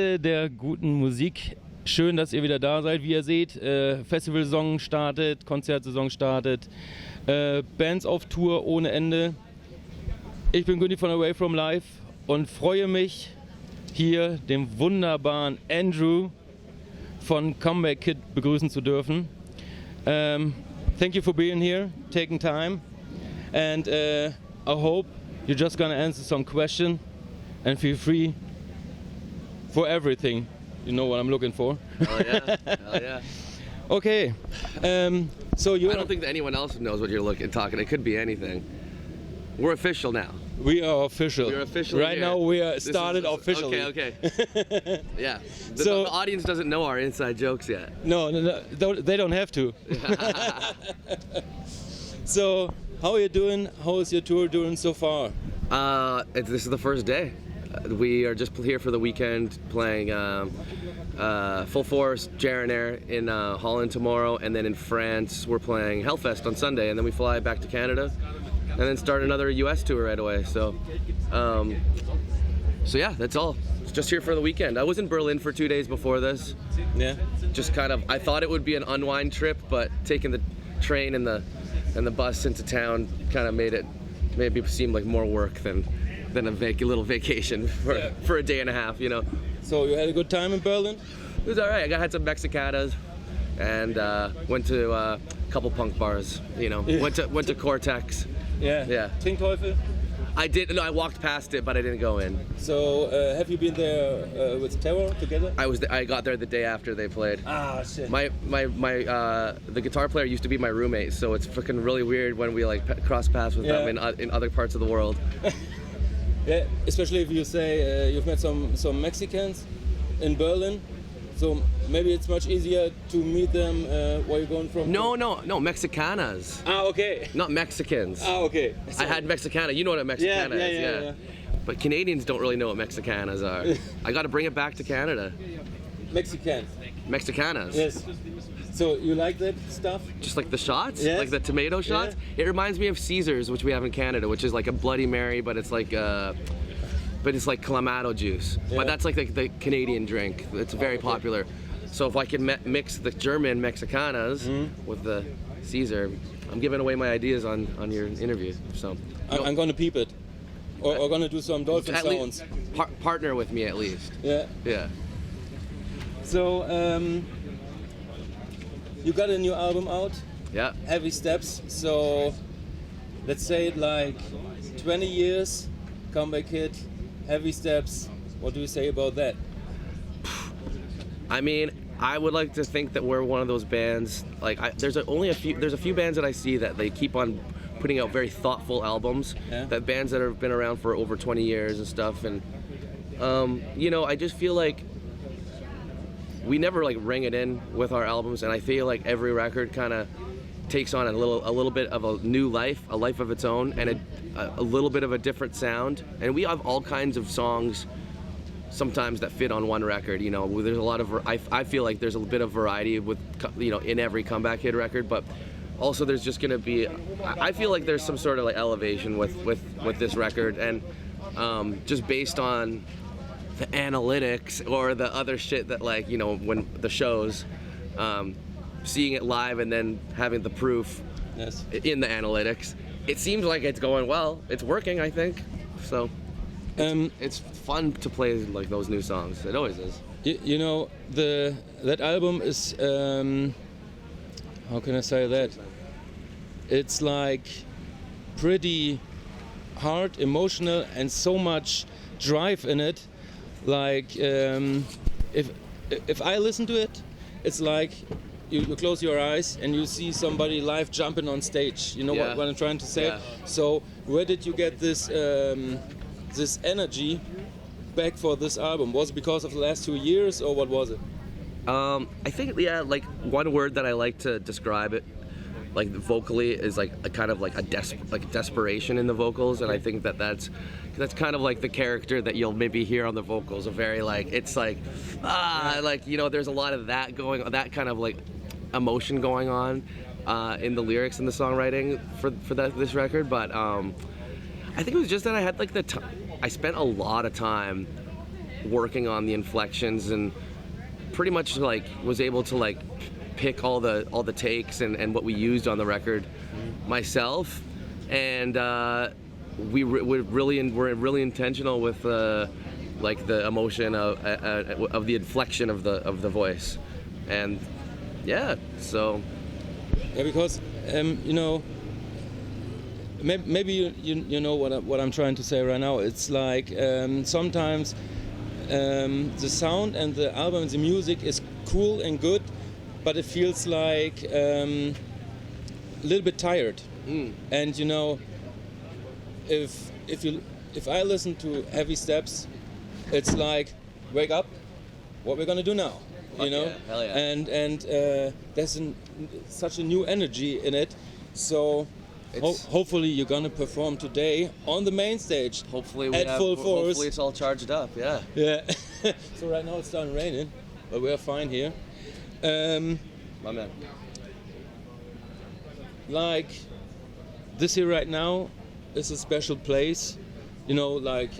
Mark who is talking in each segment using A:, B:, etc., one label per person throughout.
A: Ende der guten Musik. Schön, dass ihr wieder da seid. Wie ihr seht, Festivalsaison startet, Konzertsaison startet, Bands auf Tour ohne Ende. Ich bin Günni von Away From Life und freue mich, hier den wunderbaren Andrew von Comeback Kid begrüßen zu dürfen. Thank you for being here, taking time, and I hope you're just gonna answer some question and feel free for everything. You know what I'm looking for.
B: Hell yeah, hell yeah.
A: Okay, so you.
B: I don't think that anyone else knows what you're talking. It could be anything. We're official now.
A: We are official.
B: We're official.
A: Right now we are started officially.
B: Okay. Yeah.
A: So
B: the audience doesn't know our inside jokes yet.
A: No, they don't have to. So, how are you doing? How is your tour doing so far?
B: This is the first day. We are just here for the weekend, playing full force Jarrenair in Holland tomorrow, and then in France we're playing Hellfest on Sunday, and then we fly back to Canada, and then start another U.S. tour right away. So yeah, that's all. Just here for the weekend. I was in Berlin for 2 days before this.
A: Yeah.
B: Just kind of, I thought it would be an unwind trip, but taking the train and the bus into town kind of made it seem like more work than a little vacation for a day and a half, you know.
A: So you had a good time in Berlin?
B: It was all right. I had some Mexicanas and went to a couple punk bars, you know.
A: Yeah.
B: Went to Cortex.
A: Yeah. Trinkteufel?
B: I did. No, I walked past it, but I didn't go in.
A: So have you been there with Terror together?
B: I got there the day after they played.
A: Ah, shit.
B: My the guitar player used to be my roommate, so it's fucking really weird when we like cross paths with them in other parts of the world.
A: Yeah, especially if you say you've met some Mexicans in Berlin, so maybe it's much easier to meet them where you're going from.
B: No, Mexicanas.
A: Ah, okay.
B: Not Mexicans.
A: Ah, okay.
B: I had Mexicana. You know what a Mexicana is, yeah. But Canadians don't really know what Mexicanas are. I got to bring it back to Canada. Mexicanas.
A: Yes. So you like that stuff?
B: Just like the shots?
A: Yes.
B: Like the tomato shots? Yeah. It reminds me of Caesars, which we have in Canada, which is like a Bloody Mary, but it's like Clamato juice. Yeah. But that's like the Canadian drink. It's very popular. So if I can mix the German Mexicanas with the Caesar, I'm giving away my ideas on your interview. So
A: I'm gonna peep it, or gonna do some dolphin sounds.
B: Partner with me at least. Yeah.
A: So you got a new album out.
B: Yeah.
A: Heavy Steps. So let's say it like 20 years, Comeback Kid, Heavy Steps. What do you say about that?
B: I mean, I would like to think that we're one of those bands. Like, there's a few bands that I see that they keep on putting out very thoughtful albums.
A: Yeah.
B: That bands that have been around for over 20 years and stuff. And you know, I just feel like we never like ring it in with our albums, and I feel like every record kind of takes on a little bit of a new life, a life of its own, and a little bit of a different sound. And we have all kinds of songs sometimes that fit on one record. You know, there's a lot of I feel like there's a bit of variety with, you know, in every Comeback Kid record, but also there's just gonna be, I feel like there's some sort of like elevation with this record, and just based on the analytics or the other shit that, like, you know, when the shows, seeing it live and then having the proof in the analytics, it seems like it's going well. It's working, I think. So it's fun to play like those new songs. It always is.
A: You know, that album is how can I say that? It's like pretty hard, emotional, and so much drive in it. Like if I listen to it, it's like you close your eyes and you see somebody live jumping on stage. You know what I'm trying to say?
B: Yeah.
A: So where did you get this this energy back for this album? Was it because of the last 2 years, or what was it?
B: I think, like one word that I like to describe it, like vocally, is like a kind of like desperation in the vocals, and I think that's kind of like the character that you'll maybe hear on the vocals. A very like, it's like like, you know, there's a lot of that that kind of like emotion going on in the lyrics and the songwriting for this record. But I think it was just that I had like I spent a lot of time working on the inflections and pretty much like was able to like pick all the takes and what we used on the record myself, and we're really intentional with like the emotion of the inflection of the voice, and yeah, so
A: yeah, because you know, maybe you know what I'm trying to say right now. It's like sometimes the sound and the album and the music is cool and good, but it feels like a little bit tired. And you know, if I listen to Heavy Steps, it's like, wake up, what we're gonna do now, you know?
B: Yeah, hell yeah.
A: And there's such a new energy in it, so hopefully you're gonna perform today on the main stage.
B: Hopefully
A: full force.
B: Hopefully it's all charged up. Yeah.
A: Yeah. So right now it's starting raining, but we're fine here.
B: My man.
A: Like this here right now is a special place, you know, like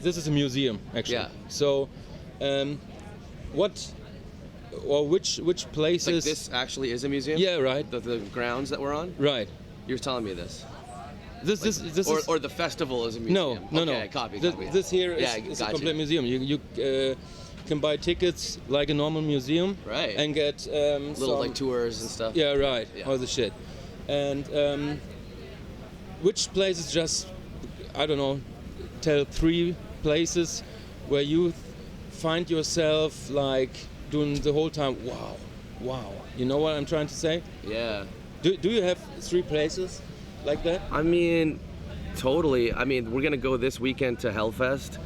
A: this is a museum actually.
B: Yeah.
A: So which places?
B: Like this actually is a museum?
A: Yeah, right.
B: The grounds that we're on?
A: Right.
B: You're telling me this.
A: This is,
B: or the festival is a museum.
A: No.
B: Okay, copy.
A: This here is a complete museum. You can buy tickets like a normal museum,
B: right?
A: And get
B: little like tours and stuff.
A: Yeah, right.
B: Yeah.
A: All the shit. And which places? Just I don't know. Tell 3 places where you find yourself like doing the whole time. Wow. You know what I'm trying to say?
B: Yeah.
A: Do you have 3 places like that?
B: I mean, totally. I mean, we're gonna go this weekend to Hellfest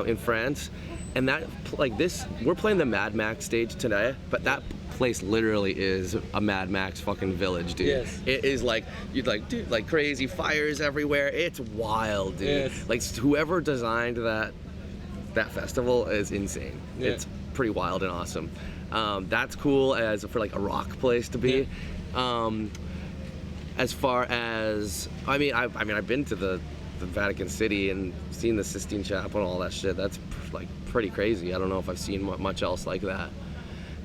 B: in France, and that like this, we're playing the Mad Max stage today, but that place literally is a Mad Max fucking village, dude.
A: Yes.
B: It is like you'd like, dude, like crazy fires everywhere. It's wild, dude.
A: Yes.
B: Like whoever designed that festival is insane.
A: Yeah.
B: It's pretty wild and awesome. That's cool as for like a rock place to be.
A: Yeah.
B: As far as I mean, I've been to the Vatican City and seen the Sistine Chapel and all that shit. That's like pretty crazy. I don't know if I've seen much else like that.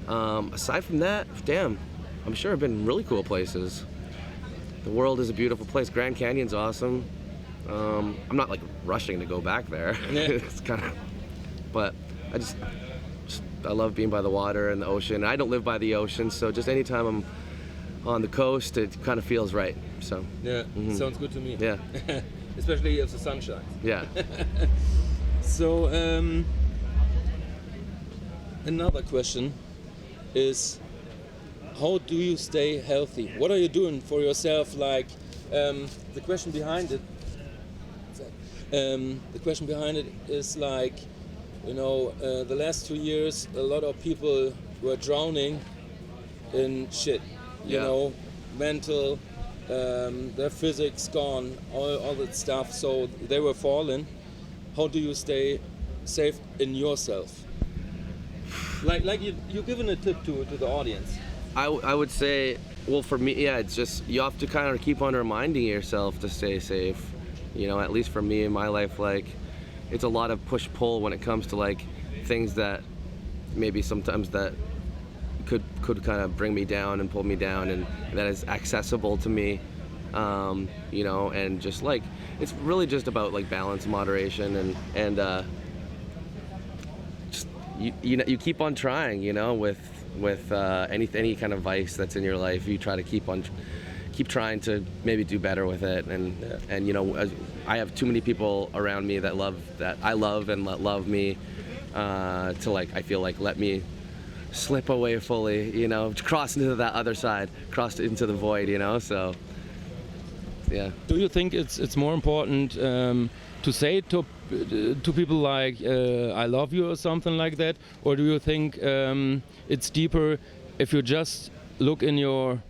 B: Aside from that, damn, I'm sure I've been in really cool places. The world is a beautiful place. Grand Canyon's awesome. I'm not like rushing to go back there.
A: Yeah.
B: It's kind of, but I love being by the water and the ocean. I don't live by the ocean, so just anytime I'm on the coast, it kind of feels right. So
A: yeah, sounds good to me.
B: Yeah.
A: Especially if the sun shines.
B: Yeah.
A: So another question is, how do you stay healthy? What are you doing for yourself? Like the question behind it. The question behind it is like, you know, the last 2 years, a lot of people were drowning in shit. You know, mental, their physics gone, all that stuff. So they were falling. How do you stay safe in yourself? Like you're giving a tip to the audience.
B: I would say, well, for me, yeah, it's just you have to kind of keep on reminding yourself to stay safe. You know, at least for me in my life, like it's a lot of push-pull when it comes to like things that maybe sometimes that could kind of bring me down and pull me down, and that is accessible to me, you know, and just like it's really just about like balance, moderation, and just you keep on trying, you know, with any kind of vice that's in your life. You try to keep trying to maybe do better with it, and you know, I have too many people around me that I love and love me to like I feel like let me slip away fully, you know, cross into that other side, cross into the void, you know. So yeah.
A: Do you think it's more important to say to people like I love you or something like that, or do you think it's deeper if you just look in your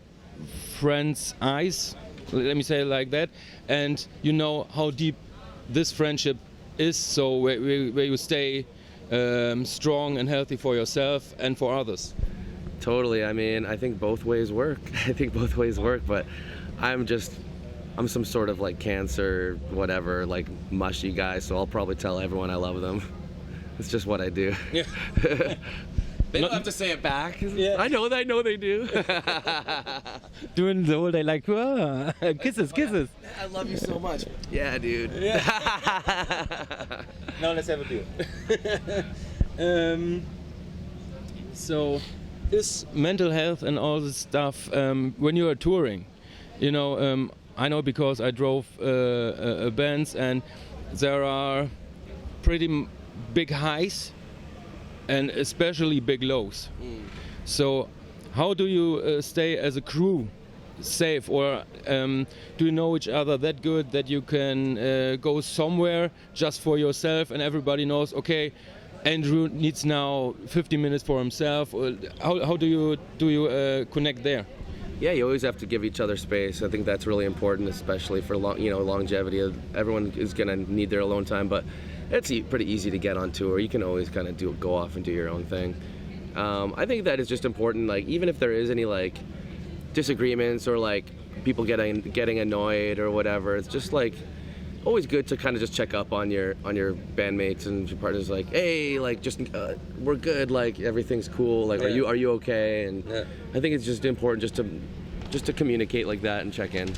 A: friend's eyes, let me say it like that, and you know how deep this friendship is, so where you stay strong and healthy for yourself and for others?
B: Totally. I mean, I think both ways work. But I'm some sort of like Cancer, whatever, like mushy guy, so I'll probably tell everyone I love them. It's just what I do.
A: Yeah.
B: They don't have to say it back.
A: Yeah.
B: I know they do.
C: Doing the whole day like, "Whoa, kisses.
B: I love you so much. Yeah, dude.
A: Now let's have a beer. So, is mental health and all this stuff when you are touring? You know, I know because I drove bands, and there are pretty big highs and especially big lows. So, how do you stay as a crew safe, or do you know each other that good that you can go somewhere just for yourself and everybody knows, okay, Andrew needs now 50 minutes for himself? Or how do you connect there?
B: Yeah, you always have to give each other space. I think that's really important, especially for longevity. Everyone is gonna need their alone time, but it's pretty easy to get on tour. You can always kind of go off and do your own thing. I think that is just important. Like, even if there is any like disagreements or like people getting annoyed or whatever, it's just like always good to kind of just check up on your bandmates and your partners. Like, hey, like just we're good. Like everything's cool. Like,
A: Yeah.
B: are you okay? And
A: Yeah.
B: I think it's just important just to communicate like that and check in,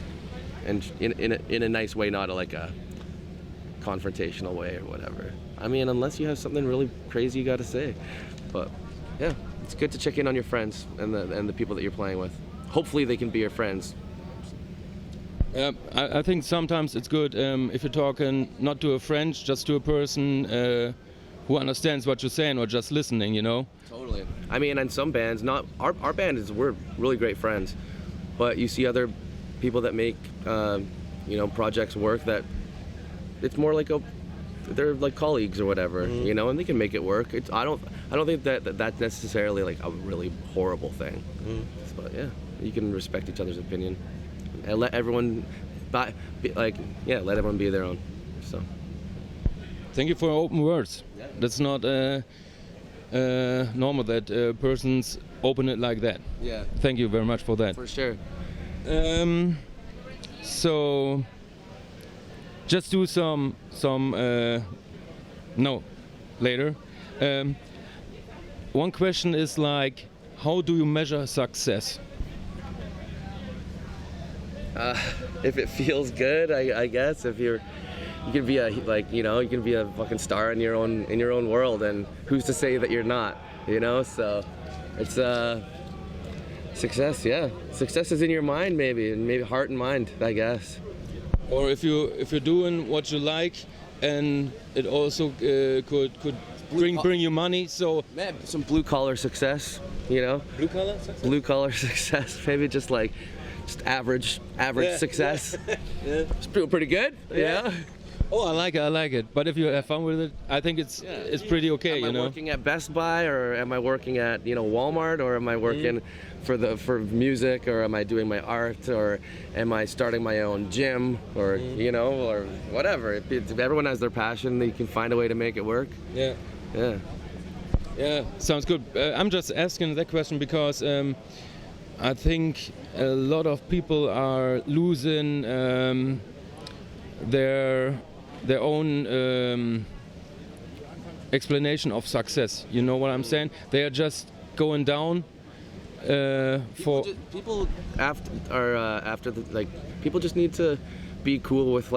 B: and in a nice way, not like a confrontational way or whatever. I mean, unless you have something really crazy you got to say. But yeah, it's good to check in on your friends and the people that you're playing with. Hopefully they can be your friends.
A: I think sometimes it's good if you're talking not to a friend, just to a person who understands what you're saying or just listening, you know?
B: Totally. I mean, in some bands, not our band we're really great friends, but you see other people that make projects work that it's more like they're like colleagues or whatever, you know, and they can make it work. I don't think that's necessarily like a really horrible thing. But yeah, you can respect each other's opinion and let everyone let everyone be their own. So
A: Thank you for open words.
B: Yeah.
A: That's not normal that persons open it like that.
B: yeah,
A: Thank you very much for that.
B: for sure.
A: So just do some later. One question is like, how do you measure success?
B: If it feels good, I guess. If you can be you can be a fucking star in your own world, and who's to say that you're not, you know? So it's success. Yeah, success is in your mind, maybe heart and mind, I guess.
A: Or if you're doing what you like, and it also could bring you money. So
B: Some blue collar success, you know?
A: blue collar success.
B: Blue collar success, maybe just average
A: Yeah,
B: success.
A: Yeah.
B: It's pretty good. Yeah.
A: Oh, I like it. But if you have fun with it, I think it's pretty okay.
B: Am I
A: you know.
B: working at Best Buy, or am I working at Walmart, or am I working for music, or am I doing my art, or am I starting my own gym, or or whatever? If everyone has their passion, they can find a way to make it work.
A: Yeah.
B: Yeah.
A: Yeah, sounds good. I'm just asking that question because I think a lot of people are losing their own explanation of success. You know what I'm saying? They are just going down for.
B: People people just need to be cool with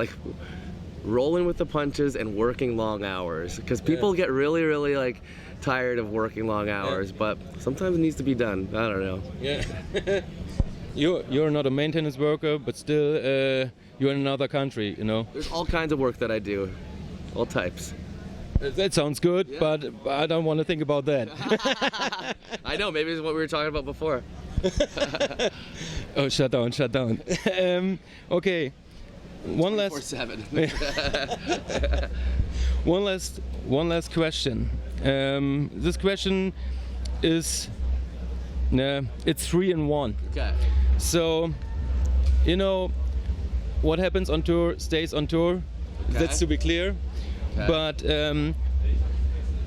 B: rolling with the punches and working long hours, because people get really, really tired of working long hours, but sometimes it needs to be done. I don't know.
A: Yeah. You're not a maintenance worker, but still you're in another country, you know.
B: There's all kinds of work that I do, all types.
A: That sounds good,
B: Yeah.
A: but I don't want to think about that.
B: I know, maybe it's what we were talking about before.
A: Oh, shut down. Okay. One last
B: 4/7.
A: one last question. This question is it's 3 in 1.
B: Okay.
A: So, what happens on tour stays on tour.
B: Okay.
A: That's to be clear.
B: Okay.
A: But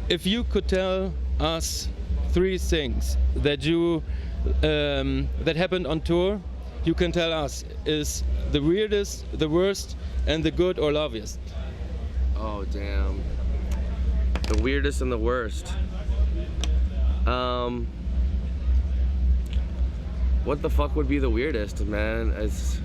A: if you could tell us 3 things that you that happened on tour, you can tell us is the weirdest, the worst, and the good or loveliest.
B: Oh, damn. The weirdest and the worst. What the fuck would be the weirdest, man? It's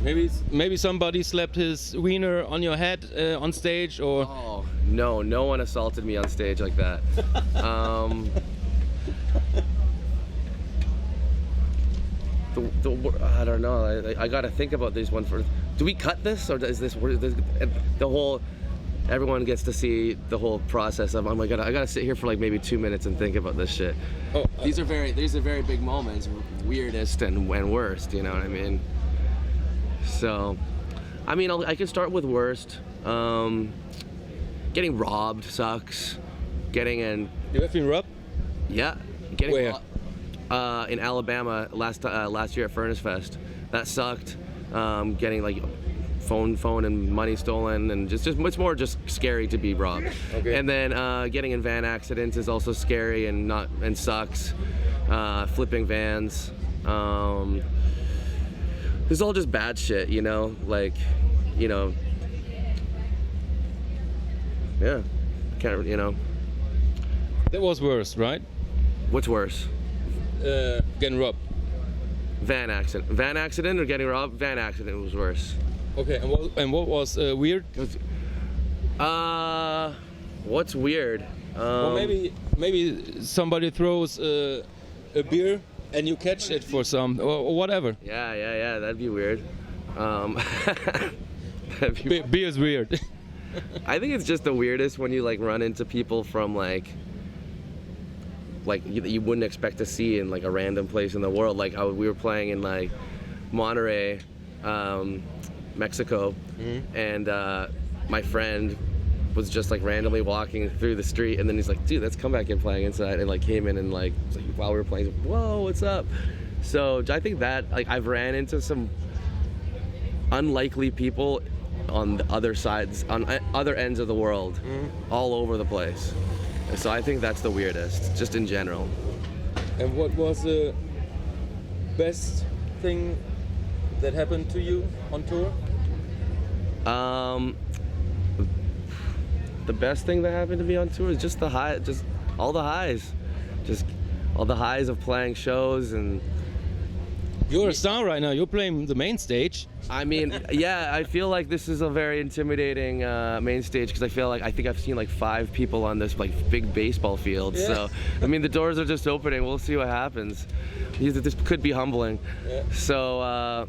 A: Maybe somebody slapped his wiener on your head on stage, or
B: oh no one assaulted me on stage like that. I don't know. I gotta think about this one first. Do we cut this, or is this the whole? Everyone gets to see the whole process of. Oh my god! I gotta sit here for like maybe 2 minutes and think about this shit.
A: Oh,
B: these are very big moments, weirdest and worst. You know what I mean? So, I mean, I can start with worst. Getting robbed sucks.
A: You have been robbed?
B: Yeah. Getting
A: Where?
B: In Alabama last year at Furnace Fest. That sucked. Getting like phone and money stolen, and just it's more just scary to be robbed.
A: Okay.
B: And then getting in van accidents is also scary and sucks. Flipping vans. It's all just bad shit, you know, like, you know, yeah, can't, you know.
A: That was worse, right?
B: What's worse?
A: Getting robbed.
B: Van accident or getting robbed? Van accident was worse.
A: Okay, and what was weird?
B: What's weird?
A: Well, maybe somebody throws a beer and you catch it for some, or whatever.
B: Yeah, that'd be weird.
A: Beer is weird.
B: I think it's just the weirdest when you like run into people from like you wouldn't expect to see in like a random place in the world. Like we were playing in like Monterey, Mexico, and my friend was just like randomly walking through the street, and then he's like, dude, let's come back in playing inside, and like came in and like while we were playing, whoa, what's up? So I think that like I've ran into some unlikely people on the other sides, on other ends of the world, all over the place. And so I think that's the weirdest, just in general.
A: And what was the best thing that happened to you on tour?
B: The best thing that happened to me on tour is just all the highs, just all the highs of playing shows. And
A: you're a star right now. You're playing the main stage.
B: I mean, yeah, I feel like this is a very intimidating main stage, because I think I've seen like 5 people on this like big baseball field.
A: Yeah.
B: So I mean, the doors are just opening. We'll see what happens. This could be humbling.
A: Yeah.
B: So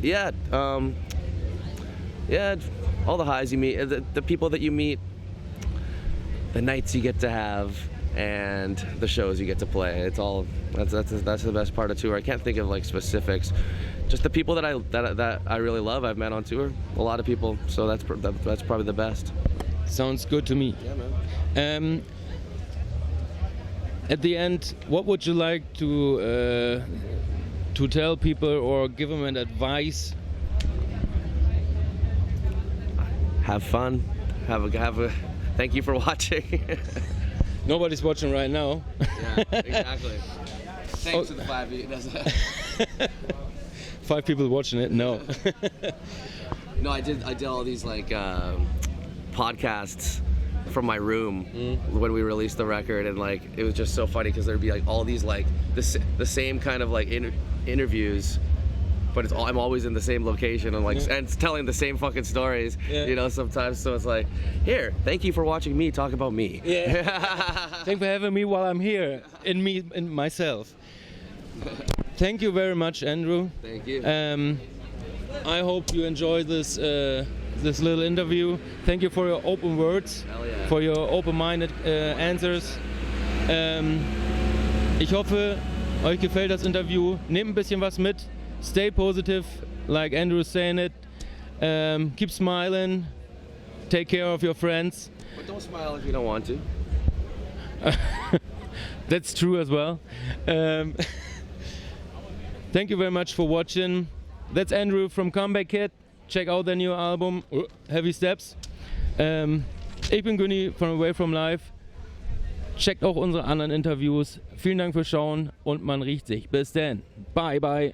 B: yeah, all the highs you meet, the people that you meet, the nights you get to have, and the shows you get to play. It's all that's the best part of tour. I can't think of like specifics. Just the people that I really love, I've met on tour. A lot of people, so that's probably the best.
A: Sounds good to me.
B: Yeah, man.
A: At the end, what would you like to tell people or give them an advice?
B: Have fun. Have a. Thank you for watching.
A: Nobody's watching right now.
B: Yeah, exactly. Thanks to the 5 of you.
A: 5 people watching it. No.
B: No, I did all these like podcasts from my room when we released the record, and like it was just so funny because there'd be like all these like the same kind of like interviews, but I'm always in the same location and like and telling the same fucking stories, you know, sometimes. So it's like, here, thank you for watching me talk about me.
A: Yeah. Thanks for having me while I'm here in myself. Thank you very much, Andrew.
B: Thank you.
A: I hope you enjoyed this little interview. Thank you for your open words, for your open-minded answers. Ich hoffe, euch gefällt das Interview. Nehmt ein bisschen was mit. Stay positive, like Andrew's saying it. Keep smiling. Take care of your friends.
B: But don't smile if you don't want to.
A: That's true as well. Thank you very much for watching. That's Andrew from Comeback Kid. Check out their new album, Heavy Steps. Ich bin Günni von Away From Life. Checkt auch unsere anderen Interviews. Vielen Dank fürs Schauen und man riecht sich. Bis dann. Bye, bye.